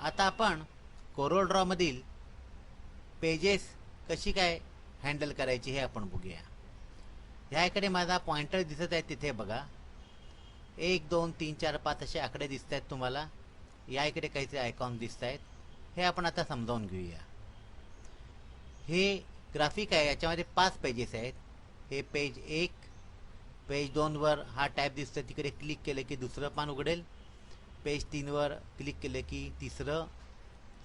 आता आपण coral ड्रॉमधील pages कशी काय हँडल करायची हे आपण बघूया. ह्या इकडे माझा पॉइंटर दिसत आहे, तिथे बघा 1 2 3 4 5 असे आकडे दिसत आहेत तुम्हाला. या इकडे काहीतरी आयकॉन दिसत आहेत, हे आपण आता समजावून घेऊया. हे ग्राफिक आहे, याच्यामध्ये 5 पेजेस आहेत. हे पेज 1, पेज 2 वर हा टॅब दिसतो, तिकडे क्लिक केलं की दुसरं पान उघडेल. पेज 3 वर क्लिक केलं की तिसरं,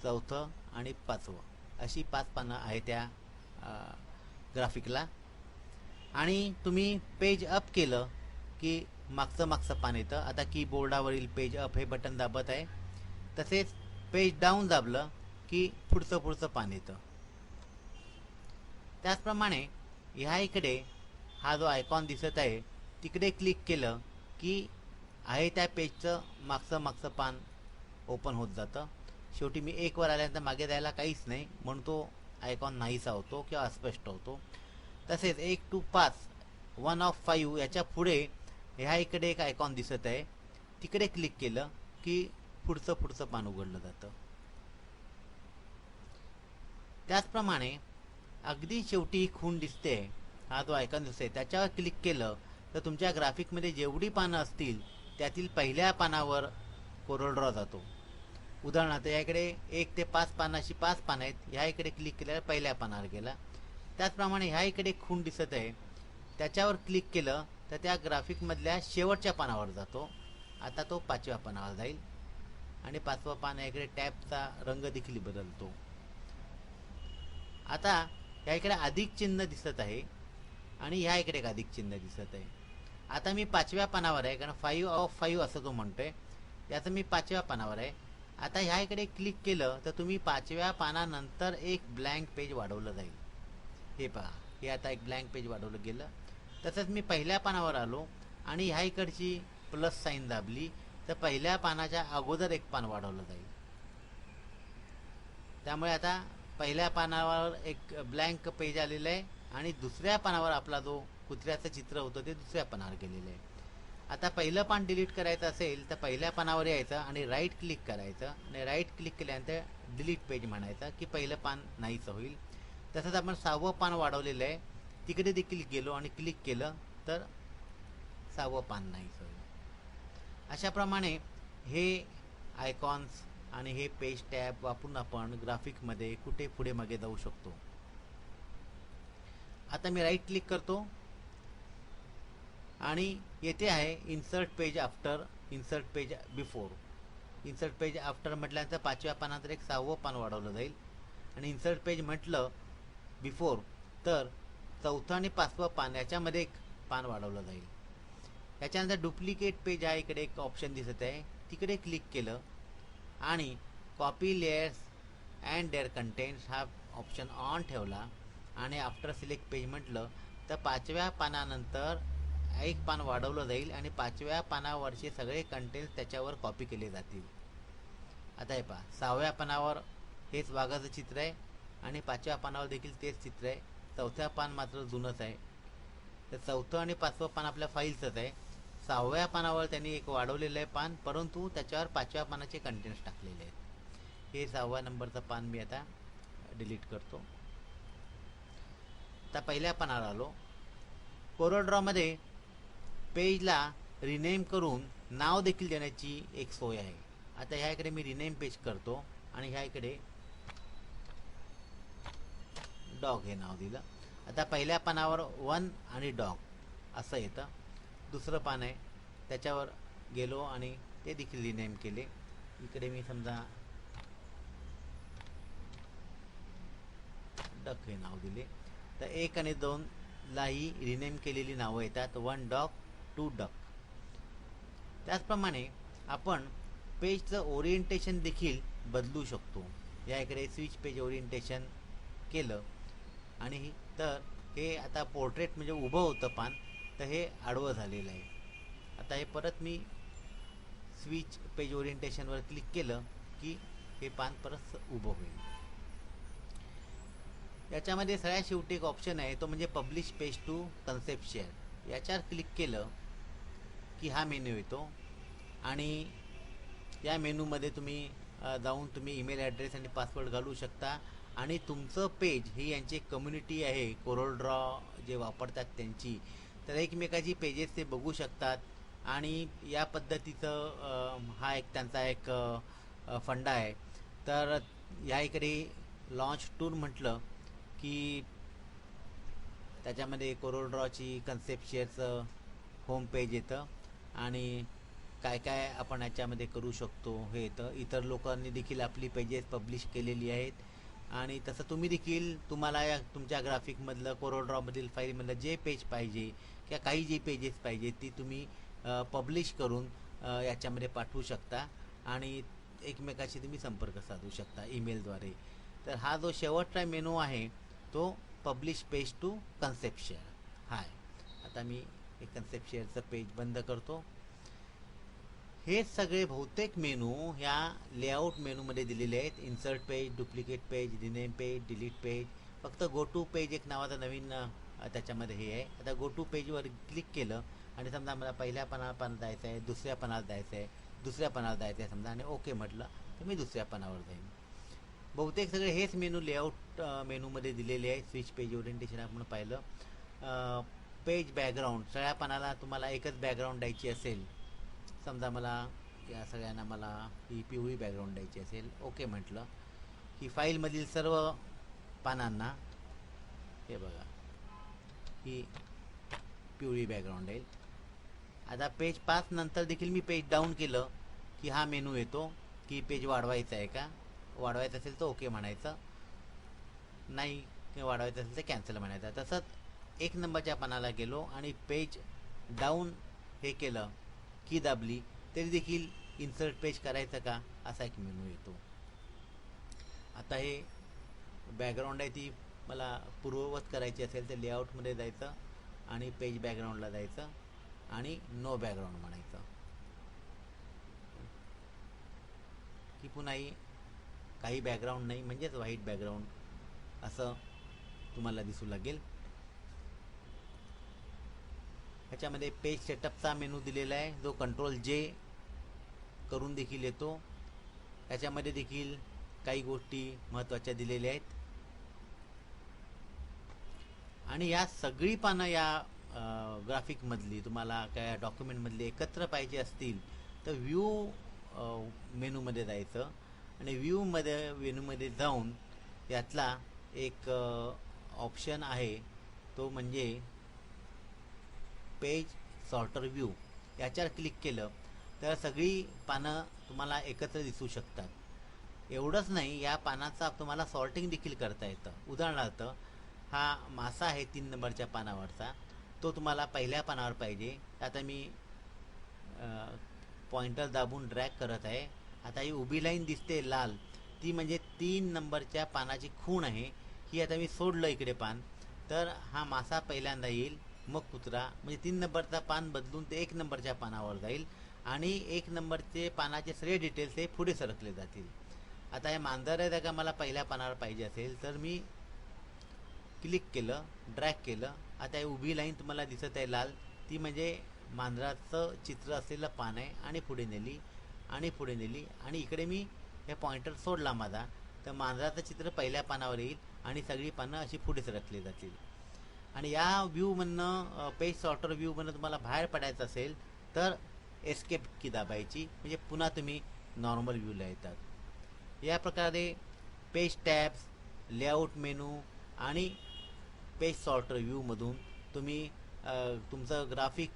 चौथं आणि 5वं, अशी 5 पानं आहेत त्या ग्राफिकला. आणि तुम्ही पेज अप केलं की मागचं पान येतं. आता कीबोर्डावरील पेज अप हे बटन दाबत आहे, तसेच पेज डाऊन दाबलं की पुढचं पान येतं. त्याचप्रमाणे ह्या इकडे हा जो आयकॉन दिसत आहे तिकडे क्लिक केलं की आहे त्या पेजचं मागचं पान ओपन होत जातं. शेवटी मी 1 वर आल्यानंतर मागे जायला काहीच नाही, म्हणून तो आयकॉन नाहीसा होतो किंवा अस्पष्ट होतो. तसेच 1 to 5 1 of 5 याच्या पुढे ह्या इकडे एक आयकॉन दिसत आहे, तिकडे क्लिक केलं की पुढचं पान उघडलं जातं. त्याचप्रमाणे अगदी शेवटी ही खूण दिसते, हा जो आयकॉन दिसतोय त्याच्यावर क्लिक केलं तर तुमच्या ग्राफिकमध्ये जेवढी पानं असतील त्यातील पहिल्या पानावर कोरल ड्रॉ जातो. उदाहरणार्थ या इकडे 1 ते 5 पानाशी 5 पानं आहेत, ह्या इकडे क्लिक केल्यावर पहिल्या पानावर गेला. त्याचप्रमाणे ह्या इकडे खूण दिसत आहे, त्याच्यावर क्लिक केलं तर त्या ग्राफिकमधल्या शेवटच्या पानावर जातो. आता तो 5व्या पानावर जाईल आणि 5वं पान या इकडे टॅबचा रंग देखील बदलतो. आता या इकडे अधिक चिन्ह दिसत आहे आणि ह्या इकडे एक अधिक चिन्ह दिसत आहे. आता मी 5व्या पानावर आहे, कारण 5 of 5 असं तो म्हणतोय, याचं मी 5व्या पानावर आहे. आता ह्या इकडे क्लिक केलं तर तुम्ही 5व्या पानानंतर एक ब्लँक पेज वाढवलं जाईल. हे पहा, हे आता एक ब्लँक पेज वाढवलं गेलं. तसंच मी पहिल्या पानावर आलो आणि ह्या इकडची प्लस साईन दाबली तर पहिल्या पानाच्या अगोदर एक पान वाढवलं जाईल. त्यामुळे आता पहिल्या पानावर एक ब्लँक पेज आलेलं आहे आणि दुसऱ्या पानावर आपला जो कुत्र्याचं चित्र होतं ते दुसऱ्या पानावर गेलेलं आहे. आता पहिलं पान डिलीट करायचं असेल तर पहिल्या पानावर यायचं आणि राईट क्लिक करायचं आणि राईट क्लिक केल्यानंतर डिलीट पेज म्हणायचं की पहिलं पान नाहीच होईल. तसंच आपण 6वं पान वाढवलेलं आहे, तिकडे देखील गेलो आणि क्लिक केलं तर 6वं पान नाहीच होईल. अशाप्रमाणे हे आयकॉन्स आणि हे पेज टॅब वापरून आपण ग्राफिकमध्ये कुठे पुढे मागे जाऊ शकतो. आता मी राईट क्लिक करतो आणि येथे आहे insert page after, insert page before. Insert page after म्हटल्यानंतर 5व्या पानानंतर एक 6वं पान वाढवलं जाईल आणि इन्सर्ट पेज म्हटलं बिफोर तर 4थं आणि 5वं पान याच्यामध्ये एक पान वाढवलं जाईल. याच्यानंतर डुप्लिकेट पेज हा इकडे एक ऑप्शन दिसत आहे, तिकडे क्लिक केलं आणि copy layers and their contents हा ऑप्शन ऑन ठेवला आणि आफ्टर सिलेक्ट पेज म्हटलं तर 5व्या पानानंतर एक पान वाढवलं जाईल आणि 5व्या पानावरचे सगळे कंटेंट्स त्याच्यावर कॉपी केले जातील. आता हे पहा, 6व्या पानावर हेच वाघाचं चित्र आहे आणि 5व्या पानावर देखील तेच चित्र आहे. 4थं पान मात्र जुनंच आहे. तर 4थं आणि 5वं पान आपल्या फाईलचंच आहे. 6व्या पानावर त्यांनी एक वाढवलेलं आहे पान, परंतु त्याच्यावर 5व्या पानाचे कंटेंट्स टाकलेले आहेत. हे 6व्या नंबरचं पान मी आता डिलीट करतो. आता पहिल्या पानावर आलो. कोरल ड्रॉमध्ये पेजला रिनेम करून नाव देखील देण्याची एक सोय आहे. आता ह्या इकडे मी रिनेम पेज करतो आणि ह्या इकडे डॉग हे नाव दिलं. आता पहिल्या पानावर 1 आणि डॉग असं येतं. दुसरं पान आहे त्याच्यावर गेलो आणि ते देखील रिनेम केले. इकडे मी समजा डक हे नाव दिले. तर 1 आणि 2 लाही रिनेम केलेली नावं येतात, 1 डॉग 2 डक. त्याचप्रमाणे आपण पेजचं ओरिएंटेशन देखील बदलू शकतो. या इकडे स्विच पेज ओरिएंटेशन केलं आणि तर हे आता पोर्ट्रेट म्हणजे उभं होतं पान, तर हे आडवं झालेलं आहे. आता हे परत मी स्विच पेज ओरिएंटेशनवर क्लिक केलं की हे पान परत उभं होईल. याच्यामध्ये सगळ्यात शेवटी एक ऑप्शन आहे, तो म्हणजे publish page to concept share. याच्यावर क्लिक केलं की हा मेन्यू येतो आणि या मेनूमध्ये तुम्ही जाऊन तुम्ही ईमेल ॲड्रेस आणि पासवर्ड घालू शकता आणि तुमचं पेज ही यांची कम्युनिटी आहे कोरल जे वापरतात त्यांची, तर एकमेकाची पेजेस ते बघू शकतात आणि या पद्धतीचं हा एक त्यांचा एक फंडा आहे. तर ह्या इकडे लॉन्च टूर म्हटलं की त्याच्यामध्ये कोरल कन्सेप्ट शेअरचं होम पेज येतं आणि काय काय आपण याच्यामध्ये करू शकतो हे येतं. इतर लोकांनी देखील आपली पेजेस पब्लिश केलेली आहेत आणि तसं तुम्ही देखील तुम्हाला या तुमच्या ग्राफिकमधलं कोरल फाईलमधलं जे पेज पाहिजे किंवा काही जी पेजेस पाहिजे ती तुम्ही पब्लिश करून याच्यामध्ये पाठवू शकता आणि एकमेकाशी तुम्ही संपर्क साधू शकता ईमेलद्वारे. तर हा जो शेवटचा मेनू आहे तो publish page to concept share हाय. आता मी हे कन्सेप्ट शेअरचं पेज बंद करतो. हे सगळे बहुतेक मेनू ह्या लेआउट मेनूमध्ये दिलेले आहेत. Insert page, duplicate page, rename page, delete page. फक्त गो टू पेज एक नावाचा नवीन त्याच्यामध्ये हे आहे. आता गो टू पेजवर क्लिक केलं आणि समजा मला पहिल्या पानावर जायचं आहे, दुसऱ्या पानावर जायचं आहे, दुसऱ्या पानावर जायचं आहे समजा आणि ओके म्हटलं तर मी दुसऱ्या पानावर जाईन. बहुतेक सगळे हेच मेनू लेआउट मेनूमध्ये दिलेले आहे. स्विच पेज ओरिएंटेशन आपण पाहिलं. पेज बॅकग्राऊंड, सगळ्या पानाला तुम्हाला एकच बॅकग्राऊंड द्यायची असेल, समजा मला या सगळ्यांना मला ही पिवळी बॅकग्राऊंड द्यायची असेल, ओके म्हटलं की फाईलमधील सर्व पानांना हे बघा ही पिवळी बॅकग्राऊंड येईल. आता पेज 5 नंतर देखील मी पेज डाऊन केलं की हा मेनू येतो की पेज वाढवायचा आहे का, वाढवायचं असेल तर ओके म्हणायचं, नाही वाढवायचं असेल तर कॅन्सल म्हणायचं. तसंच 1 नंबरच्या पानाला गेलो आणि पेज डाऊन हे केलं की दाबली तरी देखील इन्सर्ट पेज करायचं का असा एक मेनू येतो. आता हे बॅकग्राऊंड आहे ती मला पूर्ववत करायची असेल तर लेआउटमध्ये जायचं आणि पेज बॅकग्राऊंडला जायचं आणि नो बॅकग्राऊंड म्हणायचं की पुन्हा काही बॅकग्राऊंड नाही म्हणजेच व्हाईट बॅकग्राऊंड असं तुम्हाला दिसू लागेल. ह्याच्यामध्ये पेज सेटअपचा मेनू दिलेला आहे जो कंट्रोल जे करून देखील येतो. याच्यामध्ये देखील काही गोष्टी महत्त्वाच्या दिलेल्या आहेत आणि या सगळी पानं या ग्राफिकमधली तुम्हाला काय डॉक्युमेंटमधली एकत्र पाहिजे असतील तर व्ह्यू मेनूमध्ये जायचं आणि मेनूमध्ये जाऊन यातला एक ऑप्शन आहे तो म्हणजे पेज सॉर्टर व्ह्यू. याच्यावर क्लिक केलं तर सगळी पानं तुम्हाला एकत्र दिसू शकतात. एवढंच नाही, या पानाचा तुम्हाला सॉर्टिंग देखील करता येतं. उदाहरणार्थ हा मासा आहे 3 नंबरच्या पानावरचा, तो तुम्हाला पहिल्या पानावर पाहिजे. आता मी पॉइंटर दाबून ड्रॅग करत आहे. आता ही उभी लाईन दिसते लाल, ती म्हणजे 3 नंबरच्या पानाची खूण आहे. ही आता मी सोडलं इकडे पान तर हा मासा पहिल्यांदा येईल, मग कुत्रा, म्हणजे 3 नंबरचा पान बदलून ते 1 नंबरच्या पानावर जाईल आणि 1 नंबरचे पानाचे सगळे डिटेल्स हे पुढे सरकले जातील. आता हे मांजर आहे का मला पहिल्या पानावर पाहिजे असेल तर मी क्लिक केलं, ड्रॅग केलं. आता ही उभी लाईन तुम्हाला दिसत आहे लाल, ती म्हणजे मांजराचं चित्र असलेलं पान आहे आणि पुढे नेली आणि पुढे नेली आणि इकडे मी हे पॉइंटर सोडला माझा तर मांजराचं चित्र पहिल्या पानावर येईल आणि सगळी पानं अशी पुढे सरकली जातील. आणि या व्ह्यूमधनं पेज सॉर्टर व्ह्यूमधनं तुम्हाला बाहेर पडायचं असेल तर एस्केप की दाबायची, म्हणजे पुन्हा तुम्ही नॉर्मल व्ह्यूला येतात. या प्रकारे पेज टॅब्स, लेआउट मेनू आणि पेज सॉर्टर व्ह्यूमधून तुम्ही तुमचं ग्राफिक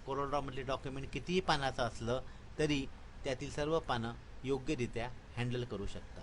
कोरल डॉक्युमेंट कितीही पानाचं असलं तरी त्यातील सर्व पानं योग्यरित्या हँडल करू शकता.